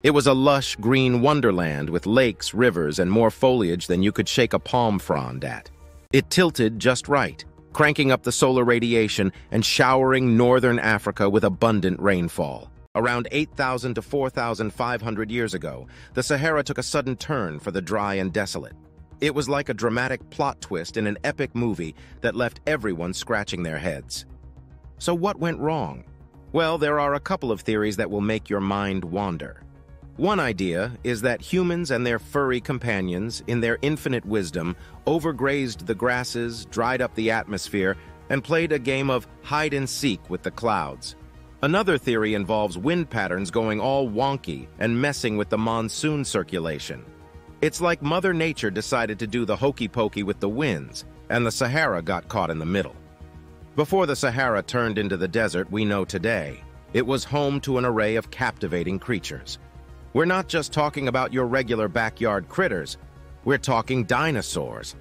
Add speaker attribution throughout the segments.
Speaker 1: It was a lush green wonderland with lakes, rivers, and more foliage than you could shake a palm frond at. It tilted just right, cranking up the solar radiation and showering northern Africa with abundant rainfall. Around 8,000 to 4,500 years ago, the Sahara took a sudden turn for the dry and desolate. It was like a dramatic plot twist in an epic movie that left everyone scratching their heads. So what went wrong? Well, there are a couple of theories that will make your mind wander. One idea is that humans and their furry companions, in their infinite wisdom, overgrazed the grasses, dried up the atmosphere, and played a game of hide-and-seek with the clouds. Another theory involves wind patterns going all wonky and messing with the monsoon circulation. It's like Mother Nature decided to do the hokey-pokey with the winds, and the Sahara got caught in the middle. Before the Sahara turned into the desert we know today, it was home to an array of captivating creatures. We're not just talking about your regular backyard critters, we're talking dinosaurs.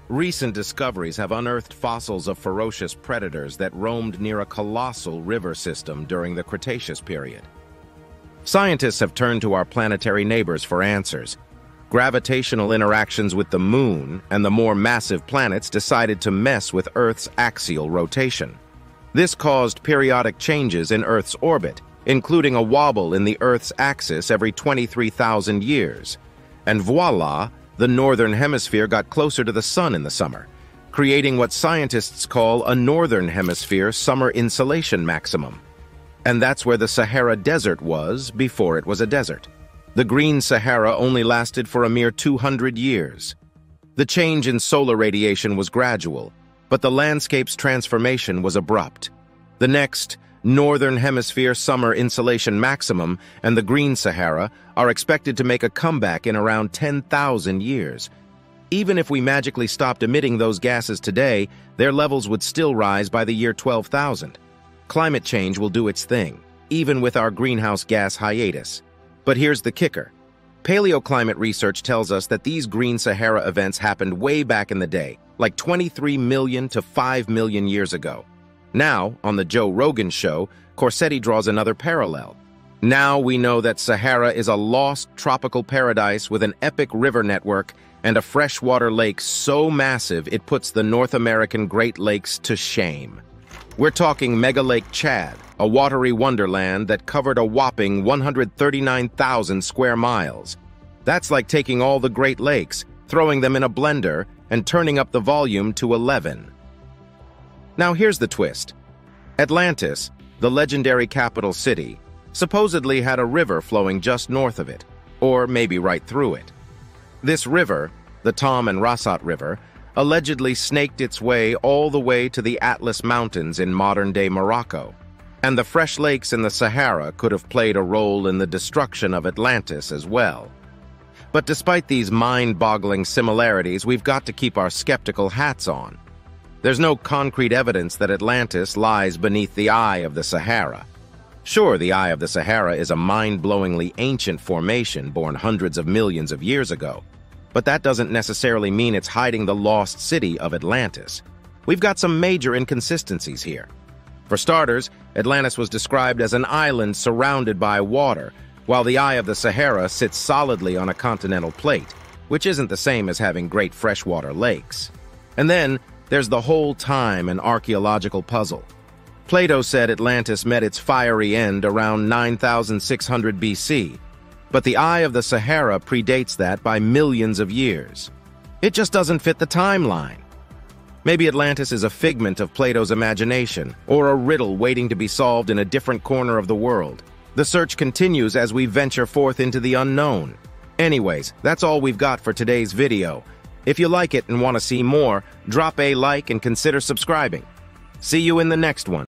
Speaker 1: Recent discoveries have unearthed fossils of ferocious predators that roamed near a colossal river system during the Cretaceous period. Scientists have turned to our planetary neighbors for answers. Gravitational interactions with the Moon and the more massive planets decided to mess with Earth's axial rotation. This caused periodic changes in Earth's orbit, including a wobble in the Earth's axis every 23,000 years. And voila, the northern hemisphere got closer to the sun in the summer, creating what scientists call a northern hemisphere summer insolation maximum. And that's where the Sahara Desert was before it was a desert. The green Sahara only lasted for a mere 200 years. The change in solar radiation was gradual, but the landscape's transformation was abrupt. The next northern hemisphere summer insolation maximum and the green Sahara are expected to make a comeback in around 10,000 years. Even if we magically stopped emitting those gases today, their levels would still rise by the year 12,000. Climate change will do its thing, even with our greenhouse gas hiatus. But here's the kicker. Paleoclimate research tells us that these green Sahara events happened way back in the day, like 23 million to 5 million years ago. Now, on the Joe Rogan show, Corsetti draws another parallel. Now we know that Sahara is a lost tropical paradise with an epic river network and a freshwater lake so massive it puts the North American Great Lakes to shame. We're talking Mega Lake Chad, a watery wonderland that covered a whopping 139,000 square miles. That's like taking all the Great Lakes, throwing them in a blender, and turning up the volume to 11. Now here's the twist. Atlantis, the legendary capital city, supposedly had a river flowing just north of it, or maybe right through it. This river, the Tom and Rassat River, allegedly snaked its way all the way to the Atlas Mountains in modern-day Morocco, and the fresh lakes in the Sahara could have played a role in the destruction of Atlantis as well. But despite these mind-boggling similarities, we've got to keep our skeptical hats on. There's no concrete evidence that Atlantis lies beneath the eye of the Sahara. Sure, the Eye of the Sahara is a mind-blowingly ancient formation born hundreds of millions of years ago, but that doesn't necessarily mean it's hiding the lost city of Atlantis. We've got some major inconsistencies here. For starters, Atlantis was described as an island surrounded by water, while the Eye of the Sahara sits solidly on a continental plate, which isn't the same as having great freshwater lakes. And then, there's the whole time and archaeological puzzle. Plato said Atlantis met its fiery end around 9,600 BC, but the Eye of the Sahara predates that by millions of years. It just doesn't fit the timeline. Maybe Atlantis is a figment of Plato's imagination, or a riddle waiting to be solved in a different corner of the world. The search continues as we venture forth into the unknown. Anyways, that's all we've got for today's video. If you like it and want to see more, drop a like and consider subscribing. See you in the next one.